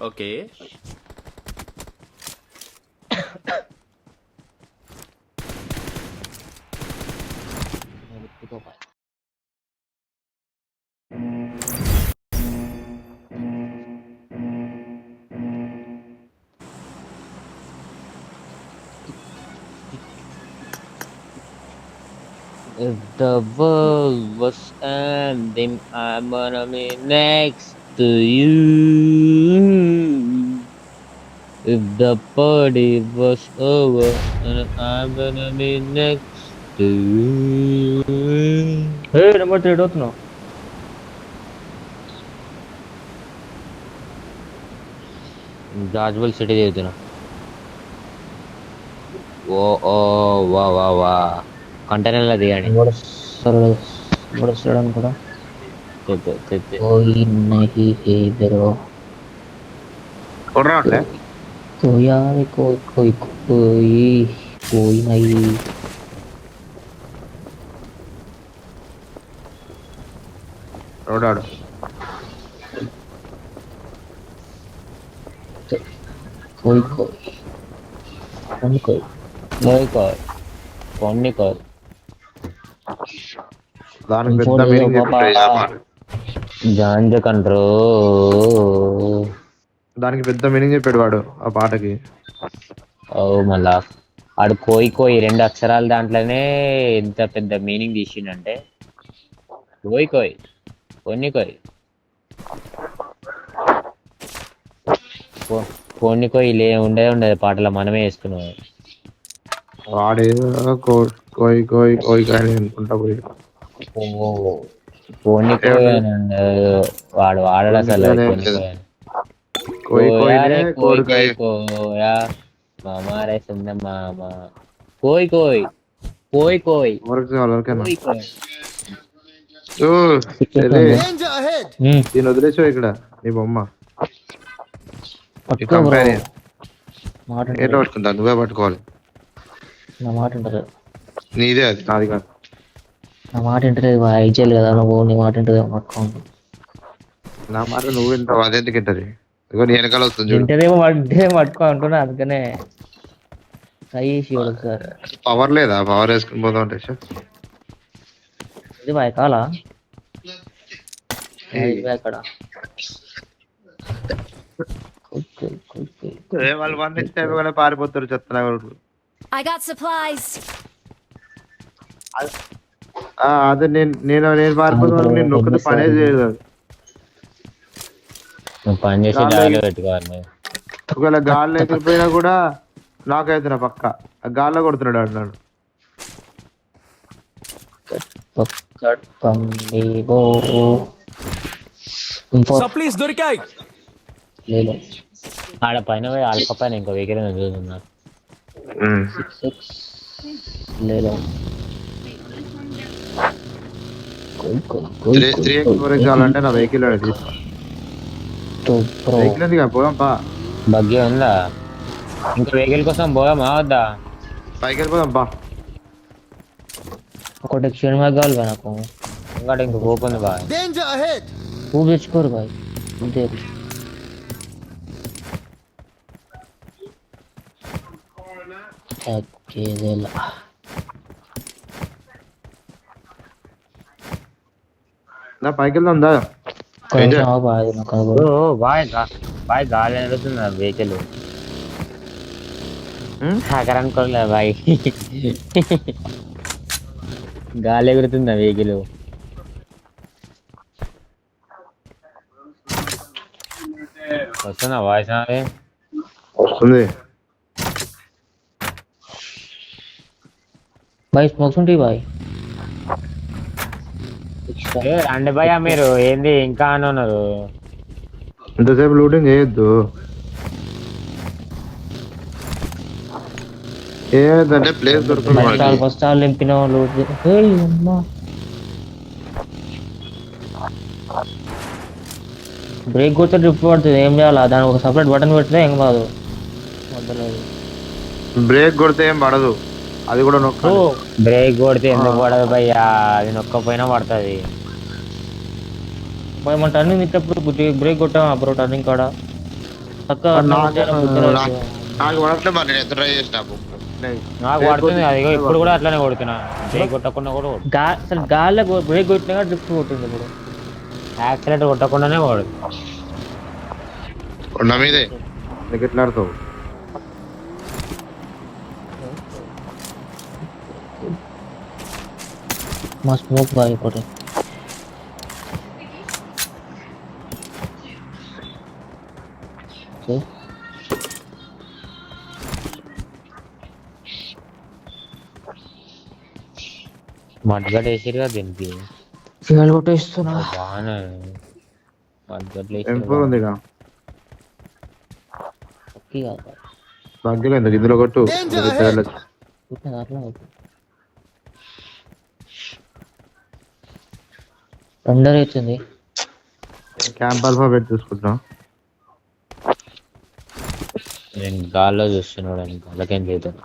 Okay. If the world was ending, I'm gonna be next to you. If the party was over, and I'm gonna be next to you. Hey, number 3 అవుతున్నావు. జాజ్వల్ city చదువుతున్నా. ఓ ఓ వా వా వా కంటైనర్లో దిగాని వస్తాడు కూడా. తెచ్చే कोई नहीं है इधर కొర్రాట్లే कोई यार कोई कोई कोई कोई नहीं రోడాడు कोई कोई कौन कोई కొన్ని కాదు దానికి పెద్ద ఇంకోటి మీనింగ్ ఏదో చెప్పింటాయి పాప. జాంజ కంట్రో దానికి పెద్ద మీనింగ్ చెప్పాడు వాడు ఆ పాటకి. ఓ మళ్ళా ఆడు కోయి కోయి 2 అక్షరాల దాంట్లోనే ఎంత పెద్ద మీనింగ్ తీసిండంటే కోయి కోయి కొన్ని కోయి కొన్ని కోయి ఉండేది పాటలో మనమే వేసుకున్నాం. వాడేదో కోయి కోయి కోయి కానీ అనుకుంటా పోయి కొన్ని కోయి అని ఉండదు. వాడు వాడడు అసలు కొన్ని కోయి అని. కోయి కోయినే కోయా కోయి కోడికాయ. కోయా మామారే సుంద మామ కోయి కోయి కోయి కోయి ఎవరికి కావాలి ఎవరికైనా కోయి కోయి దీన్ని వదిలేసావు ఇక్కడ నీ బొమ్మ పట్టుకో బ్రో. మాట ఎట్లా ఉంటారు. పట్టుకుంటా నువ్వే పట్టుకోవాలి. నా మాట ఉంటారు. నీదే అది నాది కాదు. నా మాట ఇంటలేదు ఐజేల్ కదా నువ్వు. నీ మాట ఇంటది పట్టుకోండి. నా మాట నువ్వు వింటావు అదెందుకు ఇంటది. ఇగో నీ వెనకాల వస్తుంది చూడు. ఇంటదేమో పట్టుకో అంటున్నా అందుకనే ట్రై చేసి ఒకసారి. పవర్ లేదా పవర్ వేసుకుని పోదాం అంటే ఇది బాయ్ కాలా అక్కడ వాళ్ళు వంద పారిపోతారు చెత్త. I got supplies. అదే నేను పారిపోతాను. నేను నొక్కది పనే చేయదు. నువ్వు పని చేసి గాలి పెట్టుకోవాలి నువ్వు. ఒకవేళ గాల్లో ఎగిరిపోయినా కూడా నాకైతున్నా పక్క గాల్లో కొడుతున్నాడు అన్నాడు. సప్లీస్ దొరికాయి. ఆడ పైన పోయి ఆల్ఫా పైన ఇంకో వెహికల్ చూస్తున్నా. కావాలంటే నా వెహికల్ వెహికల్ ఎందుకు పోదాం పా. బగ్గి ఉందా ఇంకా వెహికల్ కోసం పోదామా వద్దా? పైకి వెళ్ళిపోదాం పా. ఒకటి క్షణ మార్గ కావాలి బా నాకు. ఇంకా ఇంక పోతుంది బా. నువ్వు తెచ్చుకోరు బాయ్ అంతే. నా పైకి వెళ్దాం దా. బాయ్ గాలి ఎదుగుతుంది వెహికల్ అక్కడ అనుకోలే బాయ్. గాలి ఎగురుతుందా వెహికల్. వస్తుందా వాయిస్ నాది? వస్తుంది. బాయ్ స్మోక్స్ ఉంటాయి బాయ్. రండి భయ్యా మీరు ఏంది ఇంకా అని ఉన్నారు. ఇంతసేపు లూటింగ్ చేయొద్దు. ఏదంటే ప్లేస్ దొరుకుతుంది. ఫస్ట్ ఆల్ నింపిన బ్రేక్ కొడితే డ్రిఫ్ట్ పడుతుంది. ఏం చేయాలా దానికి ఒక సపరేట్ బటన్ పెడితే ఏం కాదు. బ్రేక్ కొడితే ఏం పడదు. అది కూడా నొక్కాలి. బ్రేక్ కొడితే ఎందుకు పడదు భయ్యా? అది నొక్కపోయినా పడుతుంది. మన టర్నింగ్ ఇచ్చేప్పుడు బ్రేక్ కొట్టాం అప్పుడు టర్నింగ్ కాడ పక్క నాకు పడట్లే మరి నేను ఎంత ట్రై చేసిన నాకు పడుతుంది అది ఇప్పుడు కూడా అట్లానే కొడుతున్నా బ్రేక్ కొట్టకుండా కూడా కొడుతున్నా. అసలు గాల్లో బ్రేక్ కొట్టినా డ్రిఫ్ట్ కొట్టింది ఇప్పుడు. యాక్సిడెంట్ కొట్టకుండానే వాడు కొండ మీదే నీకు ఎట్లా ఆడుతావు మా స్మోక్ బాగా ఇప్పుడు మడ్గడ్ వేసిరు కదా దీనికి ఫ్యూయల్ కొట్టేస్తున్నా. బాగానే మడ్గడ్లు M4 ఉంది ఇక ఒకే కాదు భాగ్యం ఎందుకు ఇందులో కొట్టు వెళ్ళచ్చు కొట్టిన దాంట్లో కొట్టు. రెండర్ వచ్చింది. క్యాంప్ ఆల్ఫా పెట్టి చూసుకుంటున్నాం. నేను గాల్లో చూస్తున్నాడు గాల్లకేం చేద్దాం.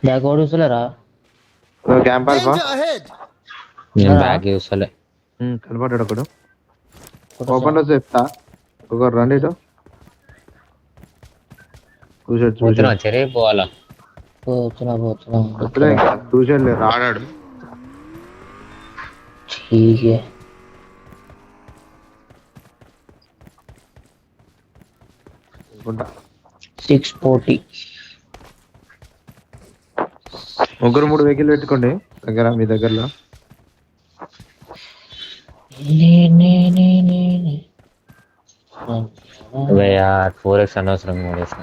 బ్యాక్ ఓడి చూసలేరా క్యాంప్ ఆల్ఫా నేను బ్యాగ్ చూస్తలే. కనపడ్డాడు ఒకడు ఓపెన్ లో చెప్తా ఒకరు రండి ఇటు పోతున్నా చెరే పోవాలా చూసాడు లేదు రాడాడు. ठीक है 640 ముగ్గురు 3 వెహికల్ పెట్టుకోండి దగ్గర మీ దగ్గరలో. యార్ 4x అనవసరంగా వాడేసిన.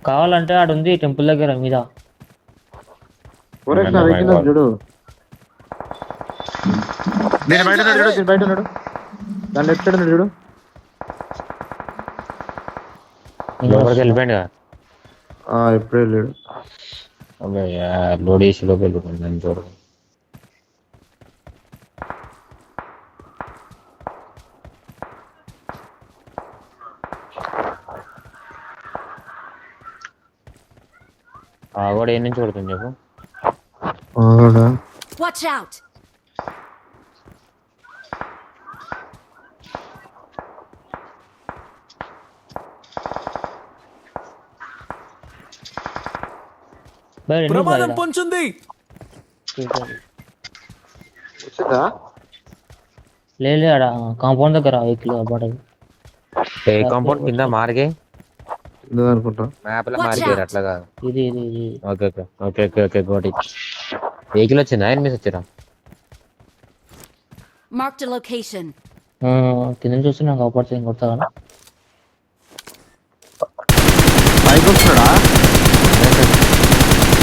కావాలంటే ఆడు ఉంది టెంపుల్ దగ్గర మీద. వెహికల్ చూడు నేను బయట ఉన్నాడు చూడు బయట ఉన్నాడు దాని లెఫ్ట్ సైడ్ ఉన్నాడు చూడు. లోపలికి వెళ్ళిపోయాడు కదా. ఎప్పుడు వెళ్ళాడు లోడ్ వేసి లోపలికి వెళ్ళిపోయింది చూడు. కూడా ఏ నుంచి కొడుతుంది చెప్పు. Watch out! ప్రమాదం పొంచుంది. లేదు ఆడ కాంపౌండ్ దగ్గర వెహికల్ పడదు. ఏ కాంపౌండ్ కింద మార్గే అనుకుంటా మ్యాప్ లో మార్గారు అట్లా కాదు. ఇది ఇది ఇది okay okay okay okay okay గోటి వెహికల్ వచ్చిందా ఎనిమిది వచ్చారా. Marked a location. కింద చూస్తే నాకు అవపడుతుంది కొడతా కానీ పైకి వస్తున్నాడా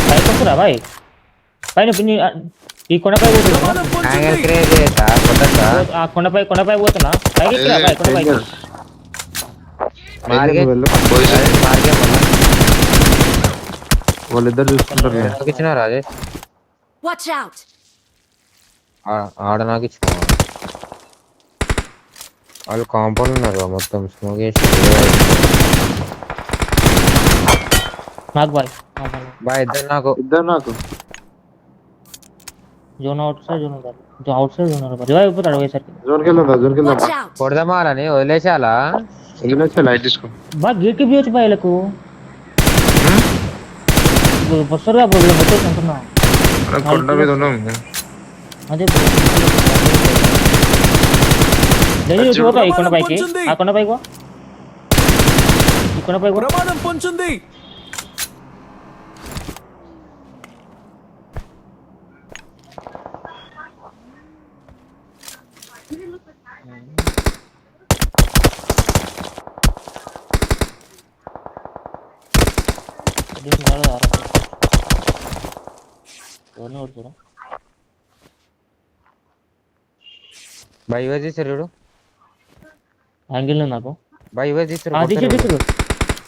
పైకి వస్తురా బాయ్ పైన ఈ కొండపై పోతున్నా. ఆ కొండపై పోతున్నా పైకి ఎక్కిరా బాయ్ కొండపైకి. వాళ్ళిద్దరు చూసుకుంటారు. ఇచ్చినారా అదే Watch out! ఆడ నాకు ఇచ్చిన వాళ్ళు కాంపౌండ్ ఉన్నారు మొత్తం స్మోక్ వేసి. నాకు బాయ్ బాయ్ ఇద్దరు నాకు zone out side zone revive అయిపోతాడు పోయేసరికి. జోన్కి వెళ్దాం Watch out! కొడదామా అని వదిలేసాలా. లైట్ తీసుకో బాగా గేట్కి పోయొచ్చు బాయ్ వీళ్ళకు వస్తారుగా వచ్చేసి అంటున్నా. కొండ మీద ఉన్నాం అదే పోతా ఈ కొండపైకి ఆ కొండపైకి పో ఈ కొండపైకి పో. ప్రమాదం పొంచుంది. బాయ్ ఇవే తీసారు యాంగిల్ నాకు బాయ్ ఇవే తీసారు.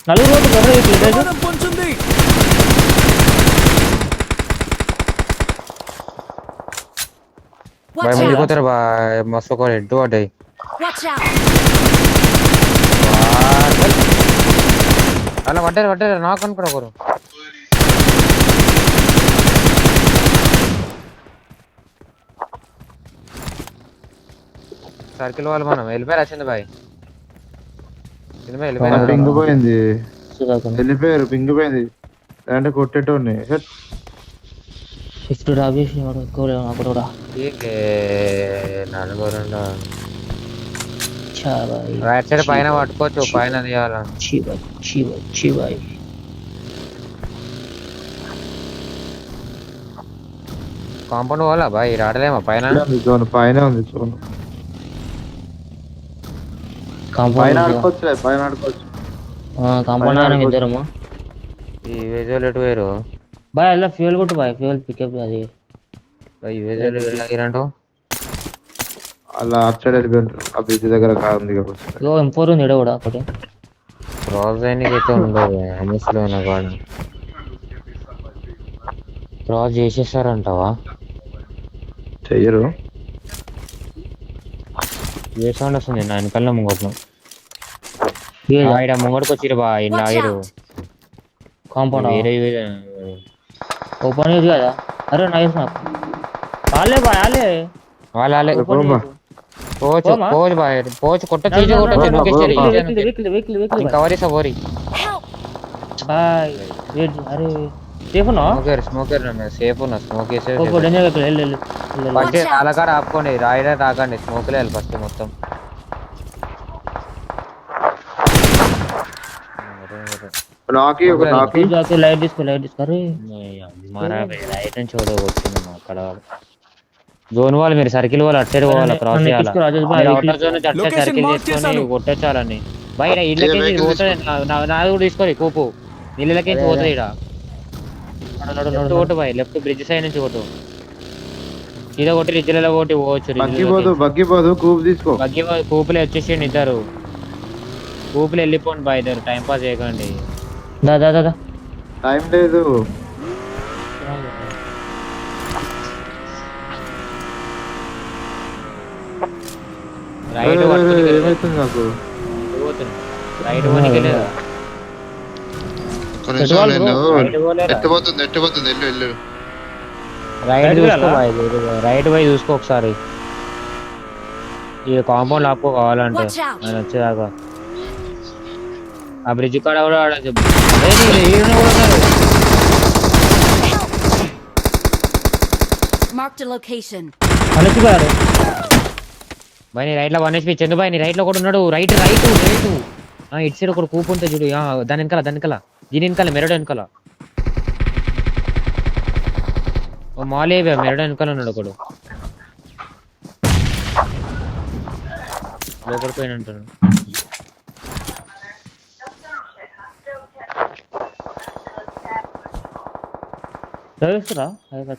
నలుగురు ప్రమాదం పొంచుంది. బాయ్ Watch ముందుకు out! పోతారు బాయ్ మస్తు ఒక హెడ్ పడ్డాయి. Watch out! అలా పడ్డారు నాకు అనుకున్నా ఒకరు. సర్కిల్ వాళ్ళు మనం వెళ్ళిపోయారు. వచ్చింది బాయ్ వెళ్ళిపోయారు. పింగ్ పోయింది, సుధాకర్ వెళ్ళిపోయారు. పింగ్ పోయింది అంటే కొట్టేటోని. షిఫ్ట్ రాబేసి అక్కడ కూడా నలుగురు చాబాయ్ రైట్ సైడ్ పైన పట్టుకోవచ్చు, పైన తీయాల. చిబాయ్ చిబాయ్ చిబాయ్ కాంపౌండ్ వాళ్ళ బాయ్ రాడలేమా పైన? జోన్ పైన ఉంది, జోన్ పైన ఆడుకోవచ్చు, పైన ఆడుకోవచ్చు. కాంపౌండ్ ఆడ ఇద్దరమ్మా. ఈ విజువల్ ఎటు వేరు బాయ్ అలా ఫ్యూల్ కొట్టు బాయ్, ఫ్యూల్ పికప్ అది. ఈ విజువల్ వెళ్ళారంటూ అలా అటు సైడ్ వెళ్ళిపోయింటారు. ఆ బ్రిడ్జ్ దగ్గర కార్ ఉంది కాబట్టి. ఇగో M4 ఉంది ఈడ కూడా ఒకటి. క్రాస్ అయినకి అయితే ఉండదు ఎంఎస్లో అయినా కూడా. క్రాస్ చేసేసారంటావా? చెయ్యరు. ఏ సౌండ్ వస్తుంది నా వెనకాల ముంగట్లో. ఇక్కడ ముంగడికి వచ్చిరు బా ఇలా Watch ఆగిరు. out! కాంపౌండ్ వేరే ఓపెన్ చేసి కదా. అరే నైస్ నాకు వాళ్ళే బాయ్ వాళ్ళే వాళ్ళే పోమ్మా. పోవచ్చు పోమా? పోవచ్చు బాయ్ పోవచ్చు. కొట్టచ్చు ఈజీ కొట్టచ్చు. కవర్ చేసా పోరి. Help! Boy wait. అరే సేఫ్ ఉన్నా స్మోకర్ సేఫ్ ఉన్నా. స్మోక్ వేసే డేంజర్ వెళ్ళు. ఫస్ట్ తాలకాడ ఆపుకోండి, రాయిడా తాకండి. స్మోక్ లేదు ఫస్ట్ మొత్తం. నాకి ఒక నాకి లైట్ తీసుకో అరే రైట్ నుంచి వచ్చింది అక్కడ. జోన్ వాళ్ళు మీరు సర్కిల్ వాళ్ళు అటు సైడ్ పోవాలి, క్రాస్ చేయాలి. రాజేష్ బాయ్ అవుటర్ జోన్ నుంచి అటు సైడ్ Location సర్కిల్ mark చేసుకొని చేశాను. కొట్టేచ్చాలని. బయట ఇళ్ళకి పోతుంది. నాది కూడా తీసుకోవాలి కూపు. ఇళ్ళకి పోతుంది. ఇక్కడ కొట్టు బాయ్, లెఫ్ట్ బ్రిడ్జ్ సైడ్ నుంచి కొట్టు. ఇదో కొట్టి రిజ్లలో కొట్టి పోవచ్చు. బగ్గిపోదు కూపు తీసుకో. బగ్గి కూపులే వచ్చేసేయండి ఇద్దరు. కూపులు వెళ్ళిపోండి బాయ్, ఇద్దరు టైం పాస్ చేయకండి. దా టైం లేదు. రైట్ ఏమవుతుంది నాకు? రైట్ పోనీకి లేదా? ఎట్టుపోతుంది ఎల్లు రైట్ చూసుకో బాయ్, రైట్ పోయి చూసుకో ఒకసారి. ఈ కాంపౌండ్ ఆపుకో కావాలంటే Watch out! ఆయన వచ్చేదాకా. ఆ బ్రిడ్జ్ కాడ కూడా ఆడచ్చు. Marked a location. అనుకున్నారు బాయ్ నీ రైట్ లో 1 HP చందు బాయ్, నీ రైట్ లో కూడా ఉన్నాడు. రైట్ ఇటు సైడ్ ఒకటి కూపు ఉంటుంది చూడు. దాని వెనకాల దీని వెనకాల మెరడు వెనకాల మాలే మెరడు వెనకాల ఉన్నాడు ఒకడు. లోపడిపోయినంటాడు. చదివిస్తారా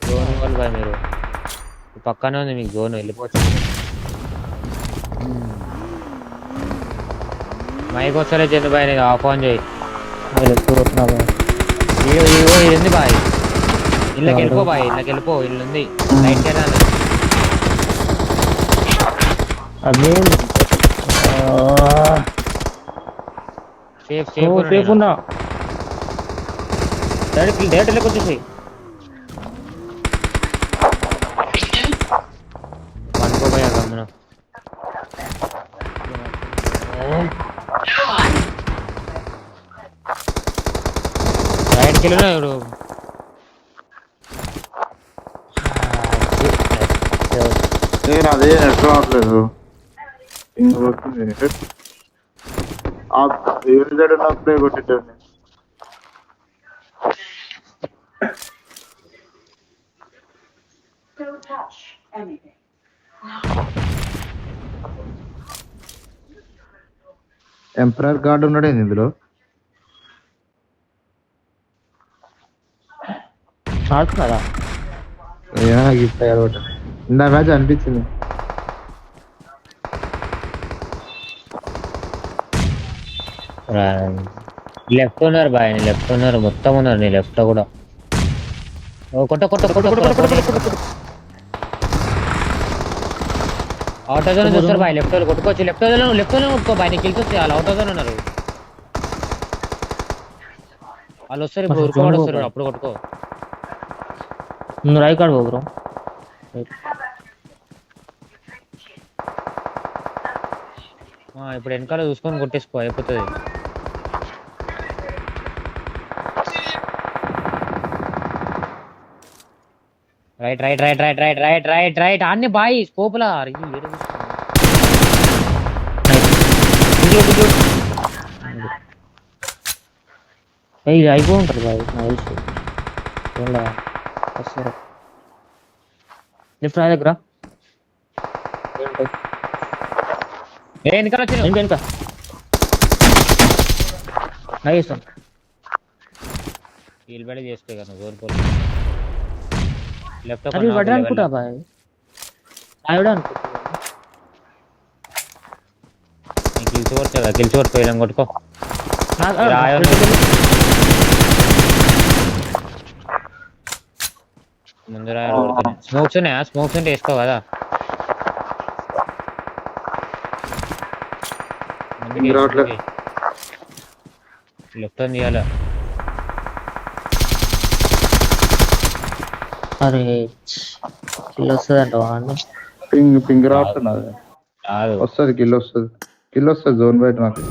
జోన్ వాళ్ళు బాయ్ మీరు పక్కనే ఉంది మీకు జోన్, వెళ్ళిపోవచ్చు. మైక్ వస్తలే చందు బాయ్, నేను ఆఫ్ ఆన్ చేయి. ఇది ఉంది బాయ్, ఇళ్ళకి వెళ్ళిపో బాయ్, ఇళ్ళకి వెళ్ళిపో. ఇల్లు ఉంది రైట్ సైడ్ అన్న. అదే సేఫ్ సేఫ్ ఉన్నా. డైరెక్ట్ వెళ్ళి వచ్చేసి అనుకోపోయా గమ్మున. రైట్కి వెళ్ళినా ఇప్పుడు నేను అదే నెట్ రావట్లేదు. ఉన్నప్పుడే కొట్టేటండి. ఎంపరర్ గార్డ్ ఉన్నాడు ఇందులో. ఆడుతున్నారా ఇందా మ్యాచ్ అనిపించింది. లెఫ్ట్ ఉన్నారు బాయ్, లెఫ్ట్ ఉన్నారు మొత్తం ఉన్నారు. నీ లెఫ్ట్ కూడా కొట్ట అవుట్ జోన్ చూస్తారు బాయ్. లెఫ్ట్ వాళ్ళు కొట్టుకోవచ్చు. లెఫ్ట్ వాళ్ళు కొట్టుకో బాయ్, నీకు గెలిచి వచ్చి వాళ్ళు అవుట్ జోన్ ఉన్నారు. వాళ్ళు వస్తారు ఇప్పుడు అసలు ఉరుకోవాడు జోన్ వస్తారు పోకు. అప్పుడు కొట్టుకో. నువ్వు రాయి కాడు పో బ్రో. ఇప్పుడు వెనకాల చూసుకొని కొట్టేసుకో అయిపోతుంది. Right right right right right right right right అన్ని బాయ్ స్కోపులా ఇది అయిపో ఉంటుంది బాయ్ నాకు తెలుసు. చూడలే వస్తారు లిఫ్ట్ రాయి దగ్గర వెనకాల వచ్చి వెనుక రాయి ఇస్తాను. వీల్ చేసుకో కదా జోరుకో. లెఫ్ట్ అది పడ్డా అనుకుంటా బాయ్ ఆవిడ అనుకుంటా. గిల్చి కొడుతుంది కదా గిల్చి కొట్టుకో ఇలా కొట్టుకో. ముందు రాయలు స్మోక్స్ ఉన్నాయా? స్మోక్స్ ఉంటే వేసుకో కదా. లెఫ్ట్ అని తీయాల. అరే కిల్ వస్తుంది అంట వాడిని. పింగ్ రావట్లేదు. రాదు వస్తుంది కిల్ వస్తుంది జోన్ బయట నాకు.